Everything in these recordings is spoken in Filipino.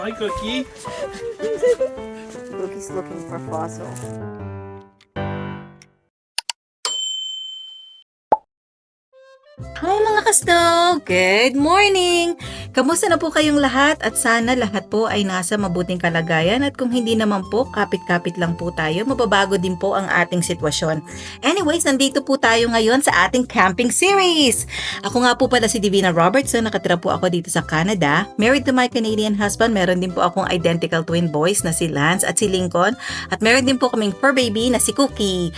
Hi, Cookie. Cookie's looking for fossil. Hi mga kasdog! Good morning! Kamusta na po kayong lahat at sana lahat po ay nasa mabuting kalagayan at kung hindi naman po, kapit-kapit lang po tayo, mababago din po ang ating sitwasyon. Anyways, nandito po tayo ngayon sa ating camping series! Ako nga po pala si Divina Robertson, nakatira po ako dito sa Canada. Married to my Canadian husband, meron din po akong identical twin boys na si Lance at si Lincoln at meron din po kaming fur baby na si Cookie.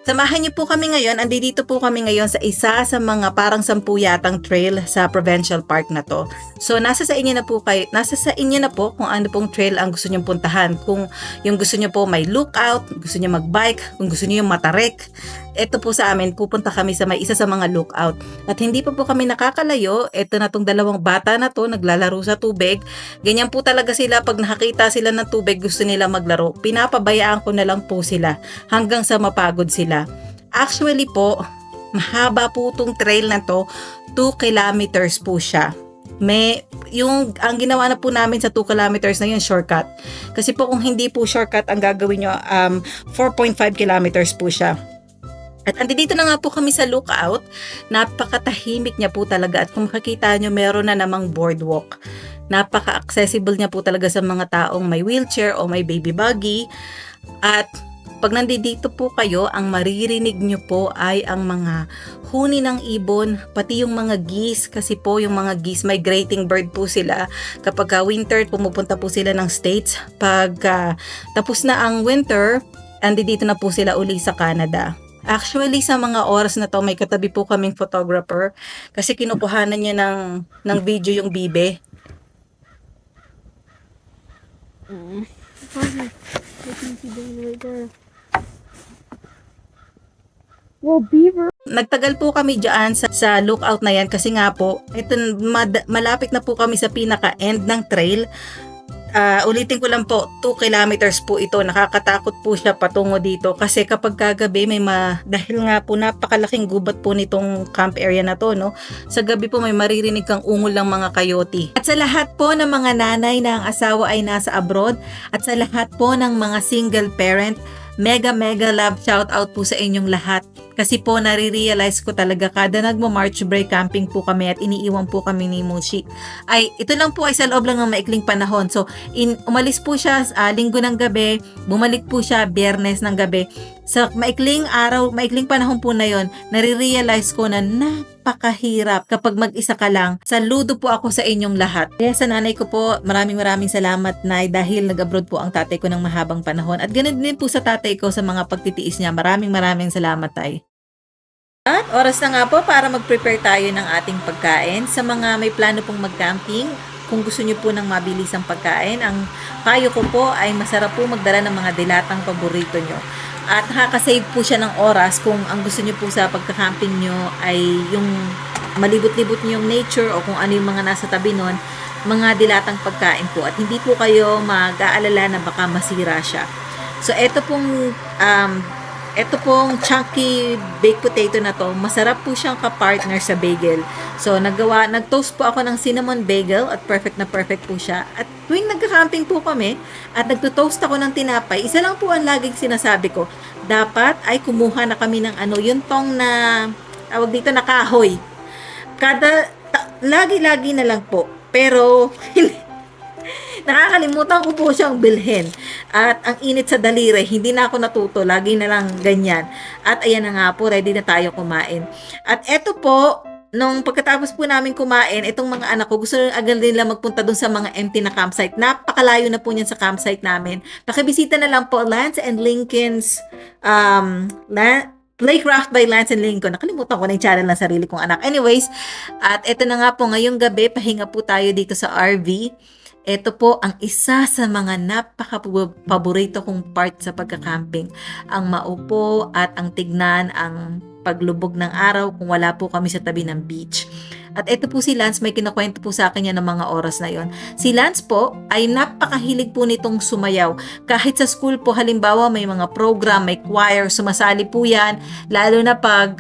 Samahan niyo po kami ngayon, andito po kami ngayon sa isa sa mga parang 10 yatang trail sa provincial park na to. So nasa sa inyo na po kung ano pong trail ang gusto niyo puntahan. Kung yung gusto niyo po may lookout, gusto niyo magbike, kung gusto niyo yung matarik. Ito po sa amin, pupunta kami sa may isa sa mga lookout. At hindi pa po kami nakakalayo, ito na tong dalawang bata na to, naglalaro sa tubig. Ganyan po talaga sila, pag nakakita sila ng tubig, gusto nila maglaro. Pinapabayaan ko na lang po sila hanggang sa mapagod sila. Actually po, mahaba po tong trail na to, 2 kilometers po siya. Ang ginawa na po namin sa 2 kilometers na yun, shortcut. Kasi po kung hindi po shortcut, ang gagawin nyo, 4.5 kilometers po siya. At andito na nga po kami sa lookout, napakatahimik niya po talaga at kung makikita nyo meron na namang boardwalk. Napaka-accessible niya po talaga sa mga taong may wheelchair o may baby buggy. At pag nandito po kayo, ang maririnig nyo po ay ang mga huni ng ibon, pati yung mga geese kasi po yung mga geese, migrating bird po sila. Kapag winter, pumupunta po sila ng States. Pag tapos na ang winter, andito na po sila uli sa Canada. Actually, sa mga oras na to, may katabi po kaming photographer kasi kinukuhanan niya ng video yung bibe. Well, beaver. Nagtagal po kami dyan sa lookout na yan kasi nga po, ito, malapit na po kami sa pinaka-end ng trail. Ulitin ko lang po, 2 kilometers po ito. Nakakatakot po siya patungo dito kasi kapag kagabi dahil nga po napakalaking gubat po nitong camp area na to, no? Sa gabi po may maririnig kang ungol ng mga coyote. At sa lahat po ng mga nanay na ang asawa ay nasa abroad at sa lahat po ng mga single parent, mega love shout out po sa inyong lahat. Kasi po nare-realize ko talaga kada nagmo-March break camping po kami at iniiwan po kami ni Mushi. Ito lang po ay sa loob lang ng maikling panahon. So, umalis po siya linggo ng gabi, bumalik po siya biyernes ng gabi. Sa maikling panahon po na yon, nare-realize ko na napakahirap kapag mag-isa ka lang. Saludo po ako sa inyong lahat. Kaya sa nanay ko po, maraming salamat, Nay, dahil nag-abroad po ang tatay ko ng mahabang panahon. At ganun din po sa tatay ko sa mga pagtitiis niya. Maraming salamat, Tay. At oras na nga po para mag-prepare tayo ng ating pagkain. Sa mga may plano pong mag-camping, kung gusto niyo po ng mabilisang pagkain, ang payo ko po ay masarap po magdala ng mga dilatang paborito nyo. At nakaka-save po siya ng oras kung ang gusto niyo po sa pagka-camping nyo ay yung malibot-libot niyo yung nature o kung ano yung mga nasa tabi nun, mga dilatang pagkain po. At hindi po kayo mag-aalala na baka masira siya. So, ito pong chunky baked potato na to, masarap po siyang ka-partner sa bagel. So, nag-toast po ako ng cinnamon bagel at perfect na perfect po siya. At tuwing nagka-camping po kami at nagto-toast ako ng tinapay, isa lang po ang laging sinasabi ko, dapat ay kumuha na kami ng yung tong na, tawag dito na kahoy. Lagi-lagi na lang po. Pero, nakakalimutan ko po siyang bilhin. At ang init sa daliri, hindi na ako natuto. Lagi na lang ganyan. At ayan na nga po, ready na tayo kumain. At eto po, nung pagkatapos po namin kumain, itong mga anak ko, gusto agad nila magpunta dun sa mga empty na campsite. Napakalayo na po niyan sa campsite namin. Pakibisita na lang po Lance and Lincoln's Playcraft by Lance and Lincoln. Nakalimutan ko na yung channel ng sarili kong anak. Anyways, at eto na nga po, ngayong gabi, pahinga po tayo dito sa RV. Ito po ang isa sa mga napaka-paborito kong part sa pagka-camping. Ang maupo at ang tignan ang paglubog ng araw kung wala po kami sa tabi ng beach. At ito po si Lance, may kinukwento po sa akin yan ng mga oras na yon. Si Lance po ay napakahilig po nitong sumayaw. Kahit sa school po, halimbawa may mga program, may choir, sumasali po yan. Lalo na pag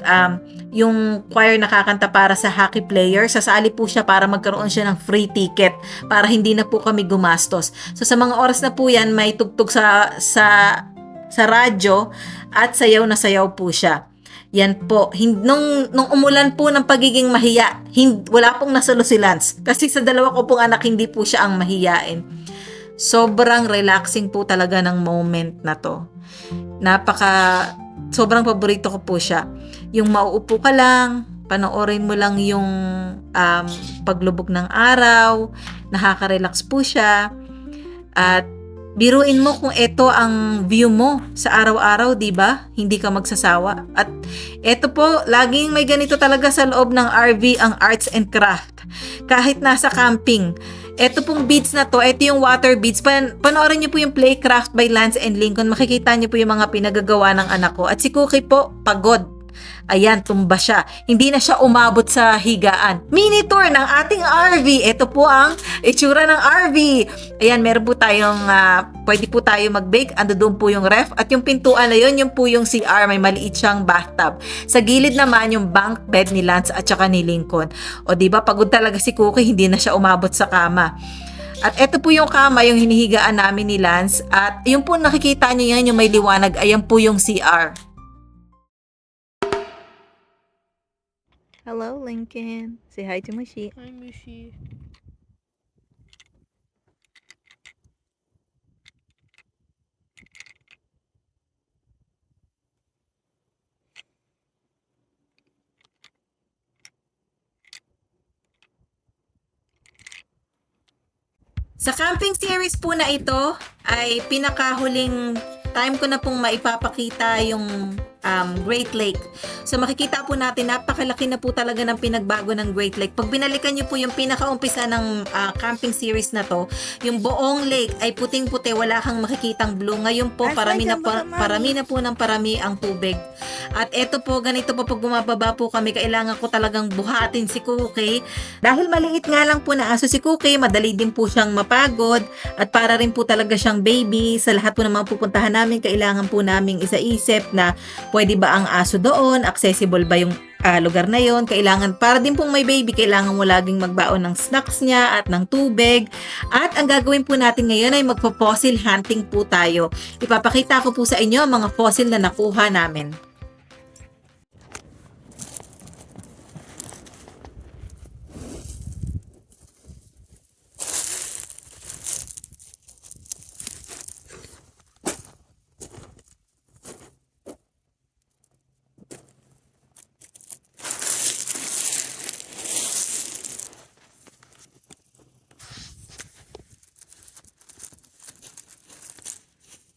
yung choir nakakanta para sa hockey player, sasali po siya para magkaroon siya ng free ticket para hindi na po kami gumastos. So sa mga oras na po yan, may tugtog sa radyo at sayaw na sayaw po siya. Yan po. Nung umulan po ng pagiging mahiya, wala pong nasalo si Lance. Kasi sa dalawa ko pong anak, hindi po siya ang mahiyain. Sobrang relaxing po talaga ng moment na to. Sobrang paborito ko po siya. Yung mauupo ka lang, panoorin mo lang yung paglubog ng araw, nakaka-relax po siya. At biruin mo kung ito ang view mo sa araw-araw, di ba? Hindi ka magsasawa. At ito po, laging may ganito talaga sa loob ng RV ang arts and craft. Kahit nasa camping. Ito pong beads na to, ito yung water beads. Panoorin niyo po yung Playcraft by Lance and Lincoln. Makikita niyo po yung mga pinagagawa ng anak ko. At si Cookie po, pagod. Ayan, tumba siya. Hindi na siya umabot sa higaan. Mini tour ng ating RV. Ito po ang itsura ng RV. Ayan, meron po tayong, pwede po tayo mag-bake. Ando doon po yung ref. At yung pintuan na yun po yung CR. May maliit siyang bathtub. Sa gilid naman yung bunk bed ni Lance at saka ni Lincoln. O diba, pagod talaga si Cookie. Hindi na siya umabot sa kama. At ito po yung kama, yung hinihigaan namin ni Lance. At yung po nakikita niyo yan, yung may liwanag. Ayan po yung CR. Hello, Lincoln. Say hi to Mushi. Hi, Mushi. Sa camping series po na ito ay pinakahuling time ko na pong maipapakita yung Great Lake. So makikita po natin napakalaki na po talaga ng pinagbago ng Great Lake. Pag binalikan niyo po yung pinakaumpisa ng camping series na to, yung buong lake ay puting-puti, wala kang makikitang blue. Ngayon po parami na po ng parami ang tubig. At eto po, ganito po pag bumababa po kami, kailangan ko talagang buhatin si Cookie. Dahil maliit nga lang po na aso si Cookie, madali din po siyang mapagod at para rin po talaga siyang baby. Sa lahat po ng mga pupuntahan namin, kailangan po naming isa-isip na pwede ba ang aso doon, accessible ba yung lugar na yon. Kailangan, para din pong may baby, kailangan mo laging magbaon ng snacks niya at ng tubig. At ang gagawin po natin ngayon ay magpo-fossil hunting po tayo. Ipapakita ko po sa inyo ang mga fossil na nakuha namin.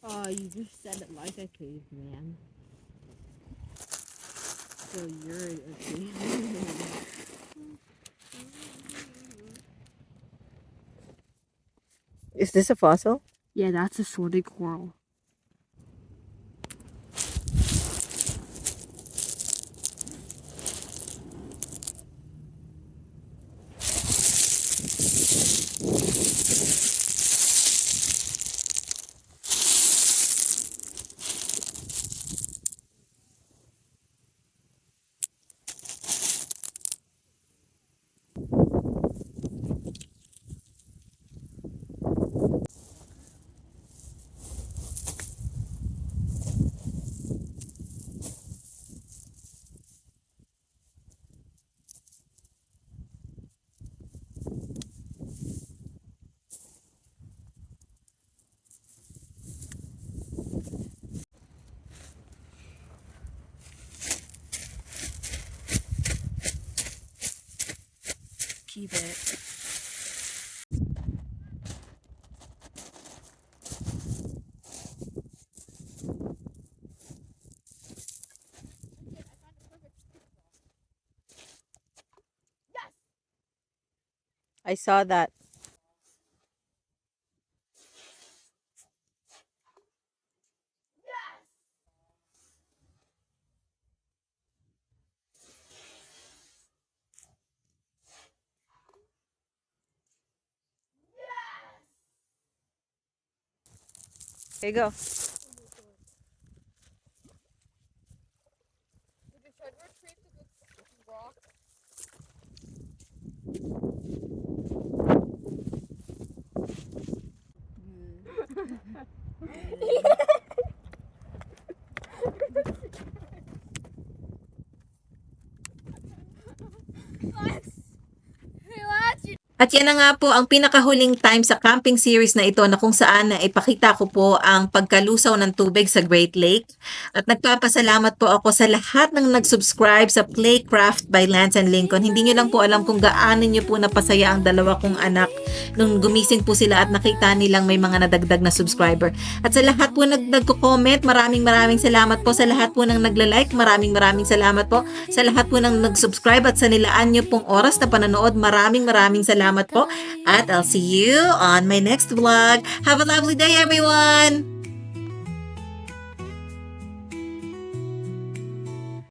Oh, you just said it like a caveman. So you're a caveman. Is this a fossil? Yeah, that's a sworded coral. Keep it. I saw that. Okay, go. At yan na nga po ang pinakahuling time sa camping series na ito na kung saan na ipakita ko po ang pagkalusaw ng tubig sa Great Lake. At nagpapasalamat po ako sa lahat ng nag-subscribe sa Playcraft by Lance and Lincoln. Hindi nyo lang po alam kung gaano nyo po napasaya ang dalawa kong anak nung gumising po sila at nakita nilang may mga nadagdag na subscriber. At sa lahat po nagko-comment, maraming salamat po. Sa lahat po ng nagla-like, maraming salamat po. Sa lahat po ng nag-subscribe at sa nilaan nyo pong oras na panonood, maraming salamat po. At I'll see you on my next vlog. Have a lovely day, everyone!